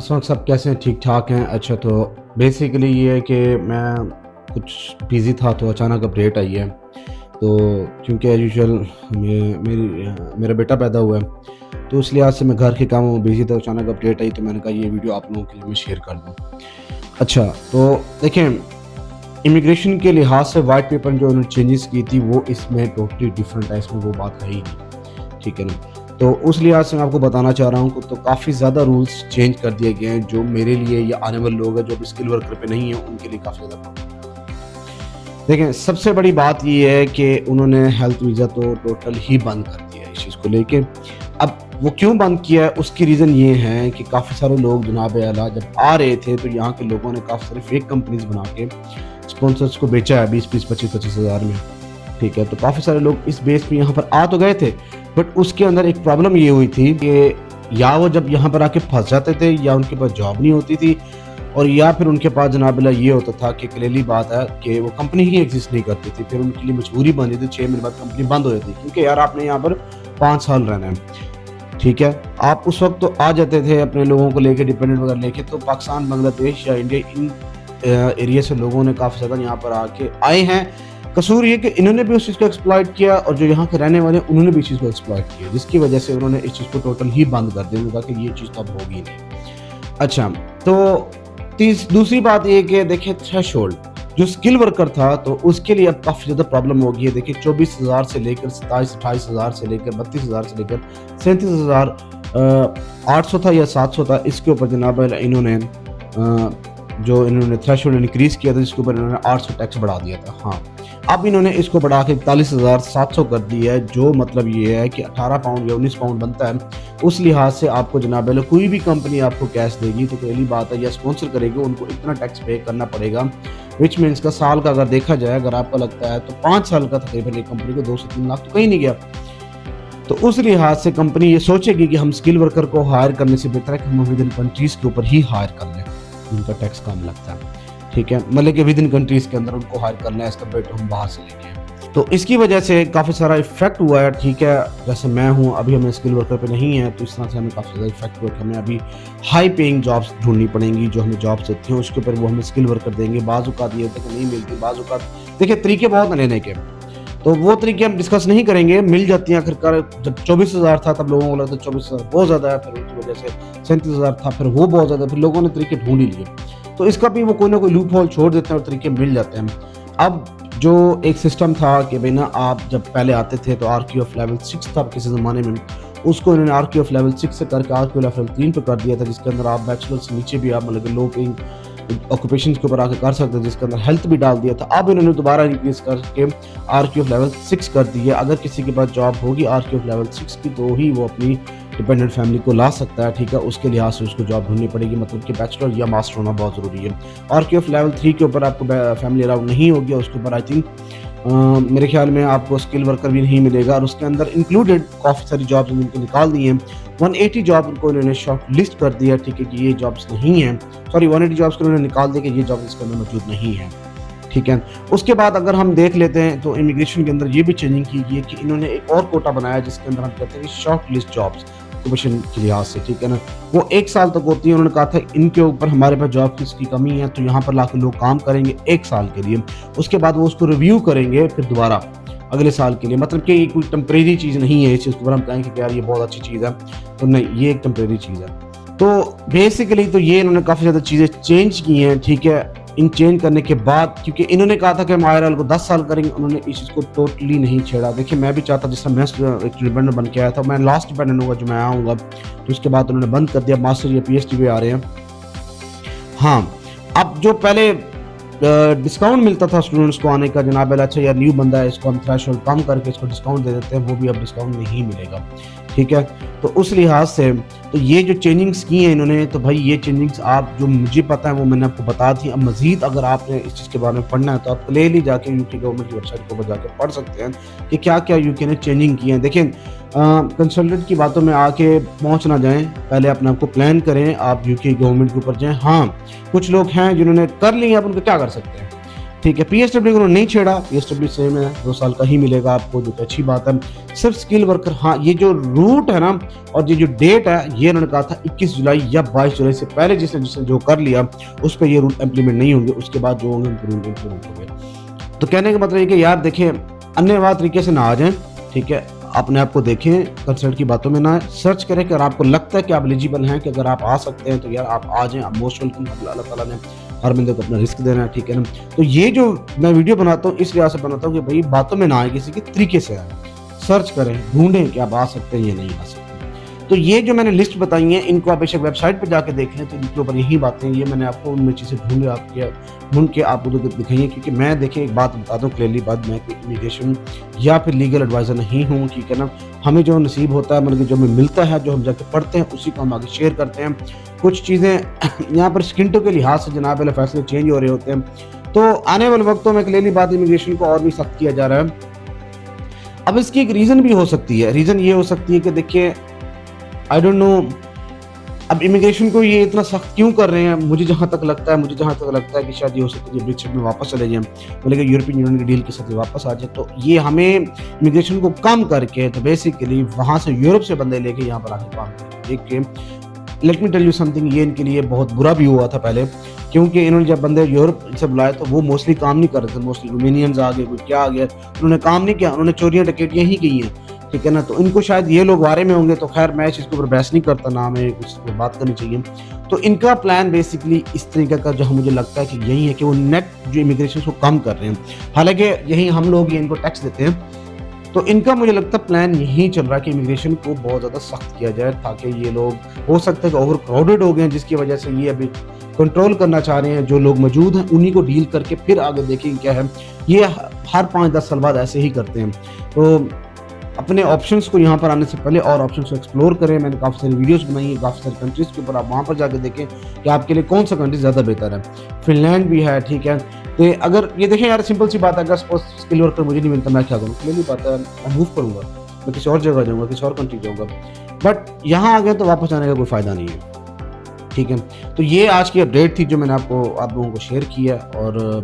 सब सब कैसे हैं? ठीक ठाक हैं। अच्छा, तो बेसिकली ये है कि मैं कुछ बिज़ी था तो अचानक अपडेट आई है। तो क्योंकि एज़ यूजुअल मेरा बेटा पैदा हुआ है, तो उस लिहाज से मैं घर के कामों में बिज़ी था। अचानक अपडेट आई तो मैंने कहा ये वीडियो आप लोगों के लिए मैं शेयर कर दूँ। अच्छा, तो देखें, इमिग्रेशन के लिहाज से वाइट पेपर जो उन्होंने चेंजेस की थी वो इसमें टोटली डिफरेंट है, इसमें वो बात है ही नहीं। ठीक है ना? तो उस लिहाज से मैं आपको बताना चाह रहा हूँ कि तो काफ़ी ज़्यादा रूल्स चेंज कर दिए गए हैं, जो मेरे लिए या आने वाले लोग हैं जो अभी स्किल वर्कर पे नहीं है उनके लिए काफ़ी ज़्यादा प्रॉब्लम। देखें, सबसे बड़ी बात ये है कि उन्होंने हेल्थ वीज़ा तो टोटल ही बंद कर दिया है इस चीज़ को लेके। अब वो क्यों बंद किया है उसकी रीज़न ये है कि काफ़ी सारे लोग जनाब आला जब आ रहे थे तो यहाँ के लोगों ने काफ़ी सारी फेक कंपनीज़ बना के स्पॉन्सर्स को बेचा है 20-20, 25-25 हज़ार में। ठीक है, तो काफ़ी सारे लोग इस बेस पे यहाँ पर आ तो गए थे, बट उसके अंदर एक प्रॉब्लम ये हुई थी कि या वो जब यहाँ पर आके फँस जाते थे या उनके पास जॉब नहीं होती थी, और या फिर उनके पास जनाब ये होता था कि क्लियरली बात है कि वो कंपनी ही एग्जिस्ट नहीं करती थी। फिर उनके लिए मजबूरी बन जाती थी, 6 महीने बाद कंपनी बंद हो जाती, क्योंकि यार आपने यहाँ पर 5 साल रहना है। ठीक है, आप उस वक्त तो आ जाते थे अपने लोगों को लेके, डिपेंडेंट वगैरह लेके। तो पाकिस्तान, बांग्लादेश या इंडिया, इन एरिया से लोगों ने काफ़ी ज़्यादा यहाँ पर आके आए हैं। कसूर ये कि इन्होंने भी उस चीज़ को एक्सप्लॉइट किया और जो यहाँ के रहने वाले हैं उन्होंने भी इस चीज़ को एक्सप्लॉइट किया, जिसकी वजह से उन्होंने इस चीज़ को टोटल ही बंद कर दिया। उन्होंने कहा कि ये चीज़ तो अब होगी नहीं। अच्छा, तो दूसरी बात ये कि देखिए, थ्रेशोल्ड जो स्किल वर्कर था तो उसके लिए अब काफ़ी ज़्यादा प्रॉब्लम हो गई है। देखिए, 24,000 से लेकर 27-28,000 से लेकर 32,000 से लेकर 37,800 था या 700 था। इसके ऊपर जनाब इन्होंने जो इन्होंने थ्रेशोल्ड इंक्रीज़ किया था, जिसके ऊपर इन्होंने 800 टैक्स बढ़ा दिया था। हाँ, अब इन्होंने इसको बढ़ा के 41,700 कर दिया है, जो मतलब ये है कि 18 पाउंड या 19 पाउंड बनता है। उस लिहाज से आपको जनाब कोई भी कंपनी आपको कैश देगी तो पहली बात है, या स्पॉन्सर करेगी, उनको इतना टैक्स पे करना पड़ेगा। विच मीन्स का साल का अगर देखा जाए, अगर आपको लगता है तो 5 साल का तकरीबन एक कंपनी को 2 से 3 लाख तो कहीं नहीं गया। तो उस लिहाज से कंपनी ये सोचेगी कि हम स्किल वर्कर को हायर करने से बेहतर है कि हम विद इन कंट्रीज़ के ऊपर ही हायर कर लें, उनका टैक्स कम लगता है। ठीक है, मतलब कि विद इन कंट्रीज़ के अंदर उनको हायर करना है एज़ कम्पेयर टू हम बाहर से लेके आए। तो इसकी वजह से काफ़ी सारा इफेक्ट हुआ है। ठीक है, जैसे मैं हूँ अभी, हमें स्किल वर्कर पे नहीं है, तो इस तरह से हमें काफ़ी ज़्यादा इफेक्ट हुआ कि हमें अभी हाई पेइंग जॉब्स ढूंढनी पड़ेंगी। जो हमें जॉब्स देती हैं उसके ऊपर वो हमें स्किल वर्कर देंगे। बाज़-औक़ात ये होता है कि नहीं मिलती, बाज़-औक़ात देखिए तरीके बहुत हैं लेने के, तो वो तरीके हम डिस्कस नहीं करेंगे। मिल जाती हैं आखिरकार। जब 24,000 था तब लोगों को लगता है 24,000 बहुत ज़्यादा है, फिर उनकी वजह से 37,000 था, फिर वो बहुत ज़्यादा, फिर लोगों ने तरीके ढूंढ ही लिए। तो इसका भी वो कोई ना कोई लूप होल छोड़ देते हैं और तरीके मिल जाते हैं। अब जो एक सिस्टम था कि भाई ना, आप जब पहले आते थे तो आरक्यू ऑफ लेवल 6 था किसी ज़माने में, उसको इन्होंने आरक्यू ऑफ लेवल 6 से करके आरक्यू लेवल 3 पे कर दिया था, जिसके अंदर आप बैचलर से नीचे भी आप मतलब लो पेइंग ऑक्यूपेशन के ऊपर आके कर सकते हैं, जिसके अंदर हेल्थ भी डाल दिया था। अब इन्होंने दोबारा इंक्रीज करके आरक्यू ऑफ लेवल 6 कर दी है। अगर किसी के पास जॉब होगी आरक्यू ऑफ लेवल 6 की तो ही वो अपनी डिपेंडेंट फैमिली को ला सकता है। ठीक है, उसके लिहाज से उसको जॉब ढूंढनी पड़ेगी, मतलब कि बैचलर या मास्टर होना बहुत ज़रूरी है। आरक्यू ऑफ लेवल 3 के ऊपर आपको फैमिली अलाउड नहीं होगी, उसके ऊपर आई थिंक मेरे ख्याल में आपको स्किल वर्कर भी नहीं मिलेगा, और उसके अंदर इंक्लूडेड काफ़ी सारी जॉब्स उनको निकाल दी हैं। 180 जॉब उनको इन्होंने शॉर्ट लिस्ट कर दिया। ठीक है, कि ये जॉब्स नहीं हैं, सॉरी 180 जॉब्स को उन्होंने निकाल दिया कि ये जॉब्स इसके अंदर मौजूद नहीं है। ठीक है, उसके बाद अगर हम देख लेते हैं तो इमिग्रेशन के अंदर ये भी चेंजिंग की गई है कि इन्होंने एक और कोटा बनाया, जिसके अंदर हम कहते हैं शॉर्ट लिस्ट जॉब्स ऑक्यूपेशन के लिहाज से। ठीक है ना, वो 1 साल तक होती है। उन्होंने कहा था इनके ऊपर हमारे पास जॉब की कमी है, तो यहाँ पर लाके लोग काम करेंगे 1 साल के लिए, उसके बाद वो उसको रिव्यू करेंगे फिर दोबारा अगले साल के लिए। मतलब कि ये कोई टेम्परेरी चीज़ नहीं है, इस चीज़ के ऊपर हम कहेंगे कि यार ये बहुत अच्छी चीज़ है, तो नहीं, ये एक टेम्परेरी चीज़ है। तो बेसिकली तो ये इन्होंने काफ़ी ज़्यादा चीज़ें चेंज की हैं। ठीक है, इन चेंज करने के बाद, क्योंकि इन्होंने कहा था कि हम आयरल को 10 साल करेंगे, उन्होंने इस चीज़ को टोटली नहीं छेड़ा। देखिए, मैं भी चाहता, जिस तरह मैं एक डिपेंडेंट बन के आया था, मैं लास्ट डिपेंडेंट होगा जो मैं आऊँगा, तो उसके बाद उन्होंने बंद कर दिया। मास्टर या पीएचडी पे आ रहे हैं। हाँ, अब जो पहले डिस्काउंट मिलता था स्टूडेंट्स को आने का, जनाब अच्छा यार न्यू बंदा है, इसको हम थ्रेशोल्ड कम करके इसको डिस्काउंट दे देते हैं, वो भी अब डिस्काउंट नहीं मिलेगा। ठीक है, तो उस लिहाज से तो ये जो चेंजिंग्स की हैं इन्होंने, तो भाई ये चेंजिंग्स आप जो मुझे पता है वो मैंने आपको बता दी। अब मज़ीद अगर आपने इस चीज़ के बारे में पढ़ना है तो आप क्लियरली जाके यूके गवर्नमेंट की वेबसाइट के ऊपर जाकर पढ़ सकते हैं कि क्या क्या यूके ने चेंजिंग की है। देखिए, कंसल्टेंट की बातों में आके पहुंच ना जाएं, पहले अपने आप को प्लान करें, आप यूके गवर्नमेंट के ऊपर जाएं। हाँ, कुछ लोग हैं जिन्होंने कर ली, आप उनको क्या कर सकते हैं। ठीक है। पीएसडब्ल्यू उन्होंने नहीं छेड़ा, पीएसडब्ल्यू सेम है, 2 साल का ही मिलेगा आपको, जो कि अच्छी बात है। सिर्फ स्किल वर्कर, हाँ ये जो रूट है ना और ये जो डेट है, ये उन्होंने कहा था 21 जुलाई या 22 जुलाई से पहले जिसने जिसने जो कर लिया उस पर ये रूल इम्प्लीमेंट नहीं होंगे, उसके बाद जो होंगे इम्प्लीमेंट होंगे। तो कहने का मतलब ये कि यार देखिए अन्यथा तरीके से ना आ जाएं, ठीक है। अपने आप को देखें, कंसल्ट की बातों में ना सर्च करें कि अगर आपको लगता है कि आप एलिजिबल हैं, कि अगर आप आ सकते हैं तो यार आप आ जाएं, आप मोस्ट वेलकम। अल्लाह ताला ने हर बंदे को अपना रिस्क देना है, ठीक है ना। तो ये जो मैं वीडियो बनाता हूँ इस लिहाज से बनाता हूँ कि भाई बातों में ना आए, किसी के तरीके से आए, सर्च करें, ढूंढें कि आप आ सकते हैं या नहीं आ सकते। तो ये जो मैंने लिस्ट बताई है इनको आप बेशक वेबसाइट पर जाके देख लें, तो इनके ऊपर यही बातें, ये मैंने आपको उनमें चीज़ें ढूंढ के आपको दिखाई है। क्योंकि मैं देखिए एक बात बता दूं क्लियरली बात, मैं कोई इमिग्रेशन या फिर लीगल एडवाइज़र नहीं हूँ, ठीक है ना। हमें जो नसीब होता है, मतलब कि जो हमें मिलता है, जो हम जाके पढ़ते हैं, उसी को हम आगे शेयर करते हैं। कुछ चीज़ें यहाँ पर स्किंटों के लिहाज से जनाब वाले फैसले चेंज हो रहे होते हैं, तो आने वाले वक्तों में क्लियरली बात इमिग्रेशन को और भी सख्त किया जा रहा है। अब इसकी एक रीज़न भी हो सकती है, रीज़न ये हो सकती है कि देखिए आई डोंट नो अब इमिग्रेशन को ये इतना सख्त क्यों कर रहे हैं। मुझे जहाँ तक लगता है कि शायद ये हो सकता है कि ब्रेक्सिट में वापस चले जाएं, मतलब कि यूरोपियन यूनियन की डील के साथ वापस आ जाए, तो ये हमें इमिग्रेशन को कम करके तो बेसिकली वहाँ से यूरोप से बंदे लेके यहाँ पर आके काम करें। देखिए let me tell you something, ये इनके लिए बहुत बुरा भी हुआ था पहले, क्योंकि इन्होंने जब बंदे यूरोप से बुलाए तो वो मोस्टली काम नहीं कर रहे थे, मोस्टली रोमेनियंस आ गए, कोई क्या आ गया, उन्होंने काम नहीं किया, उन्होंने चोरियाँ डकैतियाँ ही की हैं, ठीक है ना। तो इनको शायद ये लोग बारे में होंगे, तो खैर मैं इसके ऊपर बहस नहीं करता, ना हमें कुछ बात करनी चाहिए। तो इनका प्लान बेसिकली इस तरीके का जो मुझे लगता है कि यही है कि वो नेट जो इमिग्रेशन को कम कर रहे हैं, हालांकि यही हम लोग ये इनको टैक्स देते हैं। तो इनका मुझे लगता है प्लान यही चल रहा है कि इमिग्रेशन को बहुत ज़्यादा सख्त किया जाए, ताकि ये लोग हो सकता है कि ओवर क्राउडेड हो गए हैं, जिसकी वजह से ये अभी कंट्रोल करना चाह रहे हैं। जो लोग मौजूद हैं उन्हीं को डील करके फिर आगे देखेंगे क्या है। ये हर 5-10 साल बाद ऐसे ही करते हैं। तो अपने ऑप्शंस को यहाँ पर आने से पहले और ऑप्शंस को एक्सप्लोर करें। मैंने काफ़ी सारी वीडियोस बनाई है काफ़ी सारी कंट्रीज़ के ऊपर, आप वहाँ पर जाकर देखें कि आपके लिए कौन सा कंट्री ज़्यादा बेहतर है। फिनलैंड भी है, ठीक है। तो अगर ये देखें यार सिंपल सी बात है, अगर सपोज स्किल वर्कर मुझे नहीं मिलता, मैं क्या करूँ? क्लियरली बात है, मैं मूव करूँगा, मैं किसी और जगह जाऊँगा, किसी और कंट्री जाऊँगा। बट यहाँ आ गए तो वापस आने का कोई फ़ायदा नहीं है, ठीक है। तो ये आज की अपडेट थी जो मैंने आप लोगों को शेयर किया, और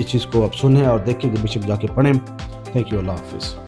इस चीज़ को आप सुने और देखें कि बेशक जाके पढ़ें। थैंक यू, अल्लाह हाफिज़।